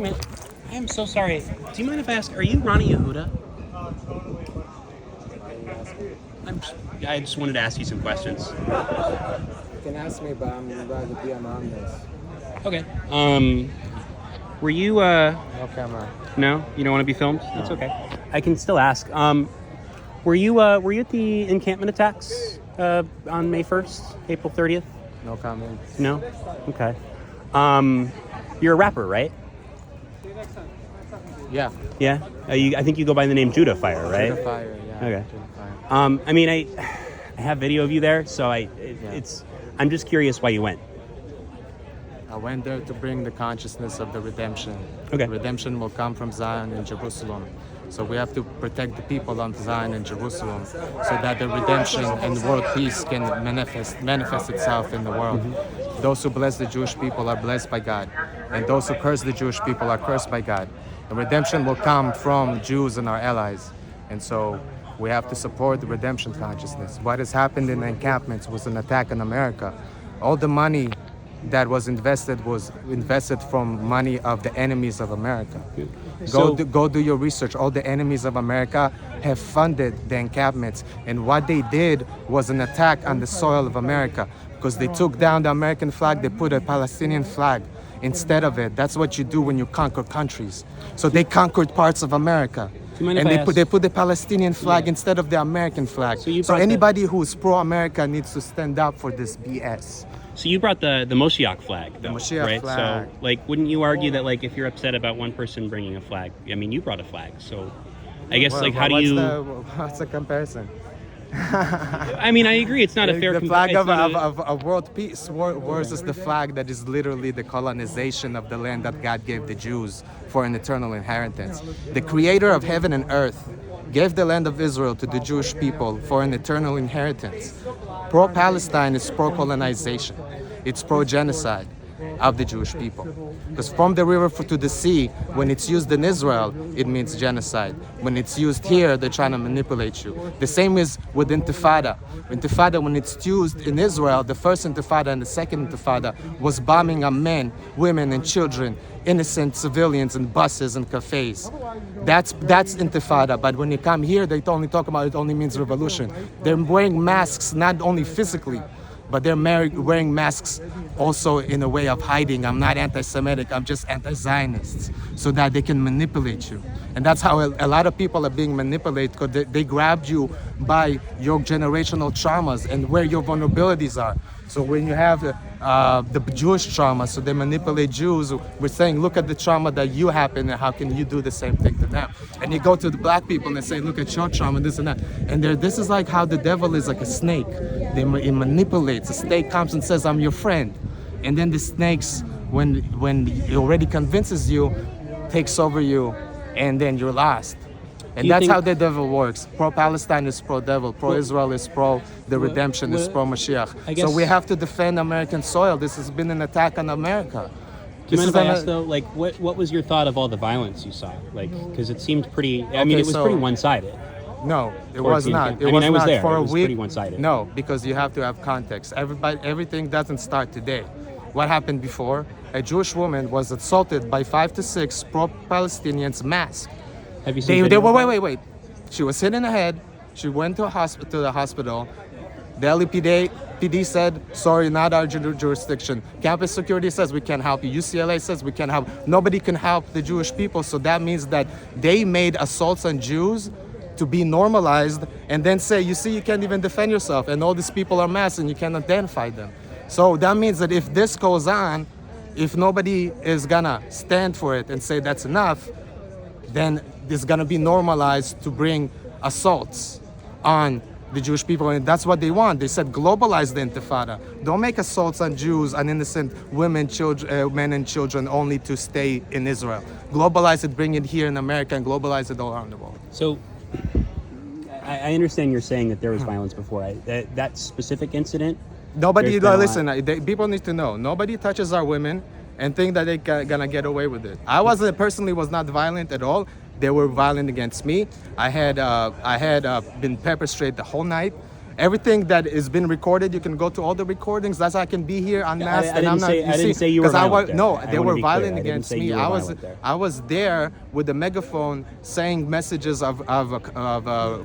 man. I am so sorry. Do you mind if I ask, are you Rony Yehuda? I just wanted to ask you some questions. You can ask me, but I'm about to be anonymous. Okay. Were you, No camera. No? You don't want to be filmed? That's okay. I can still ask. Were you at the encampment attacks on May 1st, April 30th? No comment. No? Okay. You're a rapper, right? Yeah. Yeah? I think you go by the name Judah Fire, right? Judah Fire, yeah. Okay. Judah Fire. I mean, I have video of you there, so I'm just curious why you went. I went there to bring the consciousness of the redemption. Okay. Redemption will come from Zion and Jerusalem. So we have to protect the people on Zion and Jerusalem so that the redemption and world peace can manifest itself in the world. Mm-hmm. Those who bless the Jewish people are blessed by God, and those who curse the Jewish people are cursed by God. And redemption will come from Jews and our allies. And so we have to support the redemption consciousness. What has happened in the encampments was an attack on America. All the money that was invested from money of the enemies of America. Go do your research. All the enemies of America have funded the encampments, and what they did was an attack on the soil of America, because they took down the American flag, they put a Palestinian flag instead of it. That's what you do when you conquer countries. So they conquered parts of America, and they put the Palestinian flag instead of the American flag. So anybody who's pro-America needs to stand up for this BS. So you brought the Moshiach flag, though, the Moshiach right? flag. So, like, wouldn't you argue that, like, if you're upset about one person bringing a flag, I mean, you brought a flag, so I guess, how do you... What's the comparison? I mean, I agree, it's not a fair comparison. The flag of world peace versus the flag that is literally the colonization of the land that God gave the Jews for an eternal inheritance. The creator of heaven and earth gave the land of Israel to the Jewish people for an eternal inheritance. Pro-Palestine is pro-colonization. It's pro-genocide of the Jewish people. Because from the river to the sea, when it's used in Israel, it means genocide. When it's used here, they're trying to manipulate you. The same is with Intifada. Intifada, when it's used in Israel, the first Intifada and the second Intifada was bombing on men, women, and children, innocent civilians in buses and cafes. That's Intifada. But when you come here, they only talk about it only means revolution. They're wearing masks, not only physically, but they're wearing masks also in a way of hiding. I'm not anti-Semitic, I'm just anti-Zionists, so that they can manipulate you. And that's how a lot of people are being manipulated, because they grabbed you by your generational traumas and where your vulnerabilities are. So when you have the Jewish trauma, so they manipulate Jews, we're saying, look at the trauma that you happen and how can you do the same thing to them? And you go to the black people and they say, look at your trauma, this and that. And this is like how the devil is like a snake. It manipulates. A snake comes and says, I'm your friend. And then the snakes, when it already convinces you, takes over you, and then you're lost. And that's how the devil works. Pro-Palestine is pro-devil. Pro-Israel is the redemption is pro-Mashiach. So we have to defend American soil. This has been an attack on America. Do you mind if I ask, though, like, what was your thought of all the violence you saw? Like, because it seemed pretty, I mean, it was pretty one-sided. No, it was not. I was there. For it a was week. Pretty one-sided. No, because you have to have context. Everything doesn't start today. What happened before? A Jewish woman was assaulted by 5 to 6 pro-Palestinians masked. Have you seen wait. She was hit in the head. She went to the hospital. The LCRW said, sorry, not our jurisdiction. Campus security says we can't help you. UCLA says we can't help. Nobody can help the Jewish people. So that means that they made assaults on Jews to be normalized and then say, you see, you can't even defend yourself. And all these people are masked and you can't identify them. So that means that if this goes on, if nobody is gonna stand for it and say that's enough, then it's going to be normalized to bring assaults on the Jewish people. And that's what they want. They said globalize the Intifada. Don't make assaults on Jews, on innocent women, children, men and children only to stay in Israel. Globalize it, bring it here in America, and globalize it all around the world. So I understand you're saying that there was violence before. That specific incident? Nobody, listen, people need to know. Nobody touches our women and think that they're gonna get away with it. I personally was not violent at all. They were violent against me. I had been pepper sprayed the whole night, Everything that has been recorded, you can go to all the recordings. That's why I can be here unmasked. I didn't say you were violent there. No, I they wanna were be clear. violent I didn't against say me. you were violent there. I was there with the megaphone saying messages of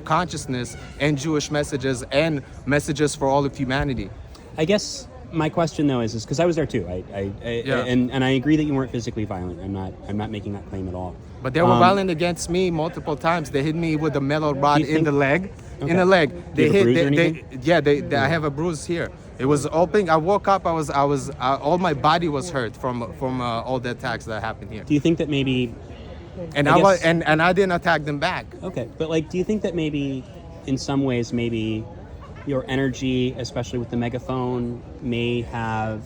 consciousness and Jewish messages and messages for all of humanity. I guess my question though is because I was there too. And I agree that you weren't physically violent. I'm not making that claim at all. But they were violent against me multiple times. They hit me with a metal rod in the leg. Okay. In the leg. Do you have a bruise or anything? I have a bruise here. It was open. I woke up. All my body was hurt from all the attacks that happened here. Do you think that maybe? And I didn't attack them back. Okay, but like, do you think that maybe, in some ways, maybe your energy, especially with the megaphone, may have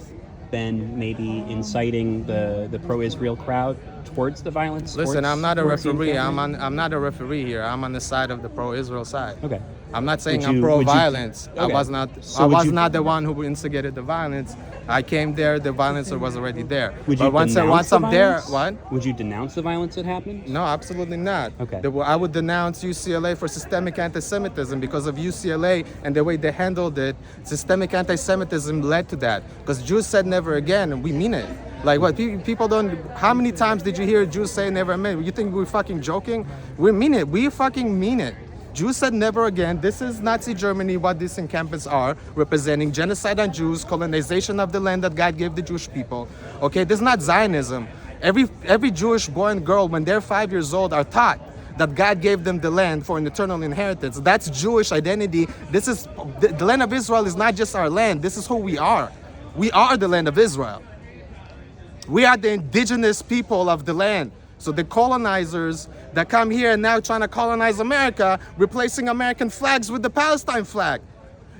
been maybe inciting the pro-Israel crowd towards the violence? Listen, I'm not a referee. I'm not a referee here. I'm on the side of the pro-Israel side. Okay. I'm not saying I'm pro-violence. Okay. I was not the one who instigated the violence. I came there. The violence was already there. Would you once I'm there, what? Would you denounce the violence that happened? No, absolutely not. Okay. I would denounce UCLA for systemic anti-Semitism because of UCLA and the way they handled it. Systemic anti-Semitism led to that. Because Jews said never again, and we mean it. Like what people don't. How many times did you hear Jews say never again? You think we're fucking joking? We mean it. We fucking mean it. Jews said never again. This is Nazi Germany, what these encampments are, representing genocide on Jews, colonization of the land that God gave the Jewish people. Okay, this is not Zionism. Every Jewish boy and girl, when they're 5 years old, are taught that God gave them the land for an eternal inheritance. That's Jewish identity. This is the land of Israel is not just our land. This is who we are. We are the land of Israel. We are the indigenous people of the land. So the colonizers that come here and now trying to colonize America, replacing American flags with the Palestine flag.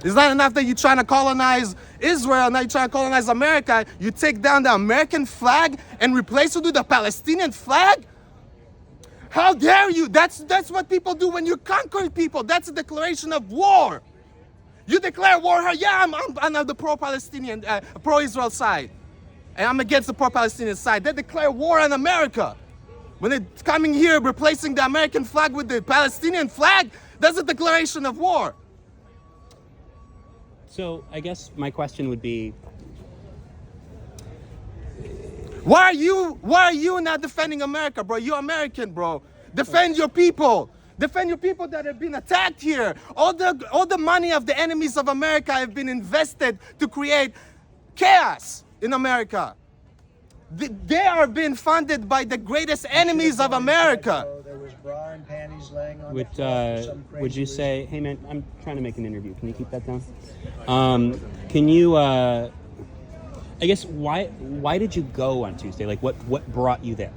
It's not enough that you're trying to colonize Israel, now you're trying to colonize America. You take down the American flag and replace it with the Palestinian flag? How dare you? That's what people do when you conquer people. That's a declaration of war. You declare war. Yeah, I'm on the pro-Palestinian, pro-Israel side. And I'm against the pro-Palestinian side. They declare war on America. When they're coming here, replacing the American flag with the Palestinian flag, that's a declaration of war. So I guess my question would be, why are you not defending America, bro? You're American, bro. Defend your people. Defend your people that have been attacked here. All the money of the enemies of America have been invested to create chaos in America. They are being funded by the greatest enemies of America. There was bra and panties laying on would the floor for some crazy would you reason. say, hey man, I'm trying to make an interview. Can you keep that down? Can you? I guess why did you go on Tuesday? Like what brought you there?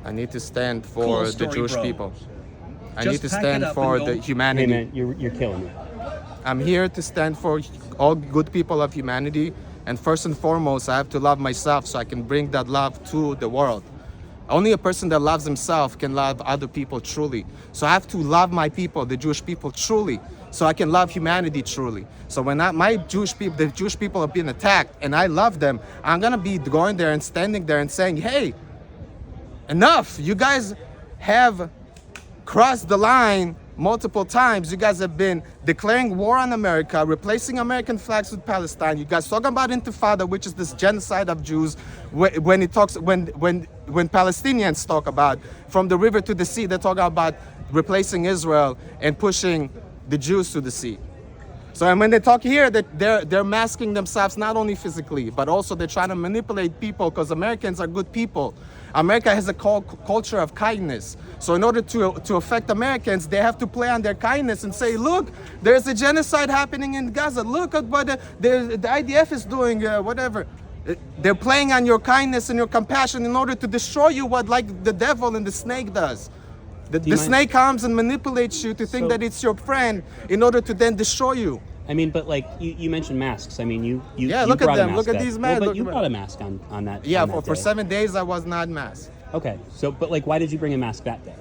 I need to stand for Cool the story, Jewish bro. people. I Just need to pack stand it up for and go. the Hey humanity. man, you're killing me. I'm here to stand for all good people of humanity. And first and foremost, I have to love myself so I can bring that love to the world. Only a person that loves himself can love other people truly. So I have to love my people, the Jewish people, truly, so I can love humanity truly. So when the Jewish people are being attacked, and I love them, I'm gonna be going there and standing there and saying, hey, enough. You guys have crossed the line multiple times. You guys have been declaring war on America, replacing American flags with Palestine. You guys talking about Intifada, which is this genocide of Jews. When Palestinians talk about from the river to the sea, they're talking about replacing Israel and pushing the Jews to the sea. So and when they talk here, that they're masking themselves not only physically, but also they're trying to manipulate people because Americans are good people. America has a culture of kindness. So in order to affect Americans, they have to play on their kindness and say, look, there's a genocide happening in Gaza. Look at what the IDF is doing, whatever. They're playing on your kindness and your compassion in order to destroy you, what like the devil and the snake does. The snake comes and manipulates you to think that it's your friend in order to then destroy you. I mean, but like you mentioned masks. I mean, you look brought at a them. mask Look at back. these masks. Well, but you brought a mask on that. Yeah, on that for day. 7 days I was not masked. Okay, so but like, why did you bring a mask that day?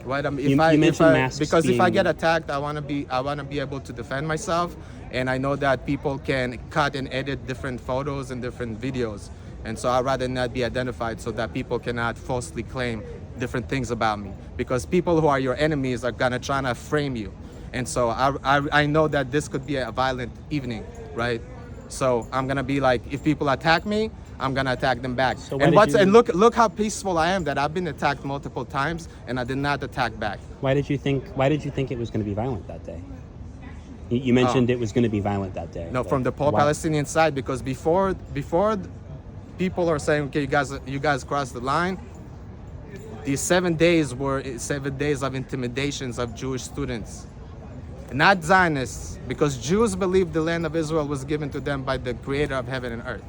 Right. You mentioned masks because if I being- get attacked, I want to be able to defend myself, and I know that people can cut and edit different photos and different videos, and so I'd rather not be identified so that people cannot falsely claim different things about me. Because people who are your enemies are gonna try to frame you. And so I know that this could be a violent evening, right? So I'm gonna be like, if people attack me, I'm gonna attack them back. So And look how peaceful I am, that I've been attacked multiple times and I did not attack back. Why did you think it was going to be violent that day? You mentioned it was going to be violent that day. No, Like, from the why? pro-Palestinian side, because before people are saying, okay, you guys crossed the line. These 7 days were 7 days of intimidations of Jewish students, not Zionists, because Jews believed the land of Israel was given to them by the creator of heaven and earth.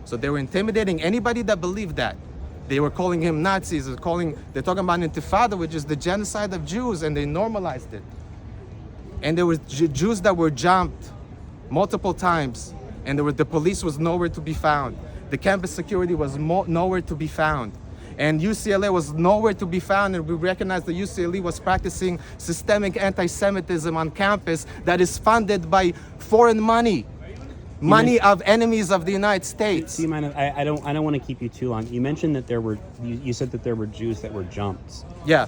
So they were intimidating anybody that believed that. They were calling him Nazis, they're talking about Intifada, which is the genocide of Jews, and they normalized it. And there were Jews that were jumped multiple times, and the police was nowhere to be found. The campus security was nowhere to be found. And UCLA was nowhere to be found, and we recognized that UCLA was practicing systemic anti-Semitism on campus that is funded by foreign money of enemies of the United States. Do you mind? I don't want to keep you too long. You mentioned that you said that there were Jews that were jumped. Yeah.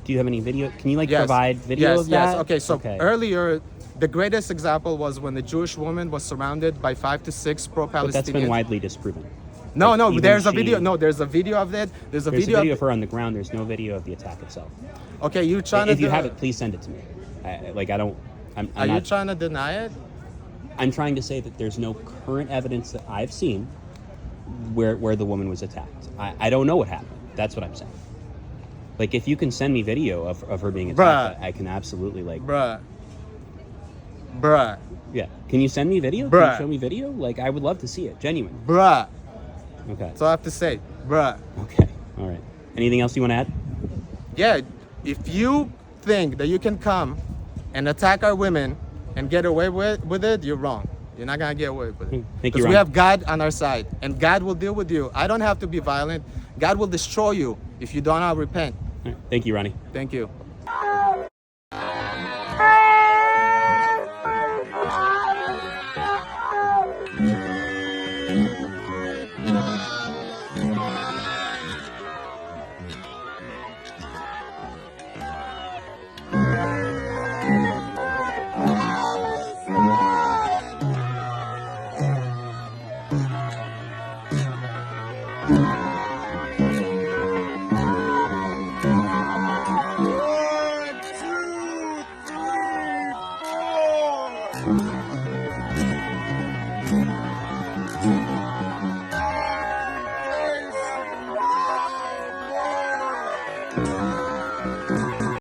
Do you have any video? Can you Yes. provide video of that? Yes. Okay. So earlier, the greatest example was when the Jewish woman was surrounded by 5 to 6 pro-Palestinians. But that's been widely disproven. No, Even there's a video. No, there's a video of that. There's a video of her on the ground. There's no video of the attack itself. Okay, you trying to? If you have it, please send it to me. Are you trying to deny it? I'm trying to say that there's no current evidence that I've seen where the woman was attacked. I don't know what happened. That's what I'm saying. Like, if you can send me video of her being attacked, Bruh. I can absolutely Bruh. Yeah. Can you send me video? Bruh. Can you show me video? Like, I would love to see it. Genuine. Bruh. Okay. That's all I have to say. Bruh. Okay. All right. Anything else you want to add? Yeah, if you think that you can come and attack our women and get away with it, you're wrong. You're not going to get away with it. Thank you, Because we Ron. have God on our side, and God will deal with you. I don't have to be violent. God will destroy you if you do not repent. All right. Thank you, Ronnie. Thank you.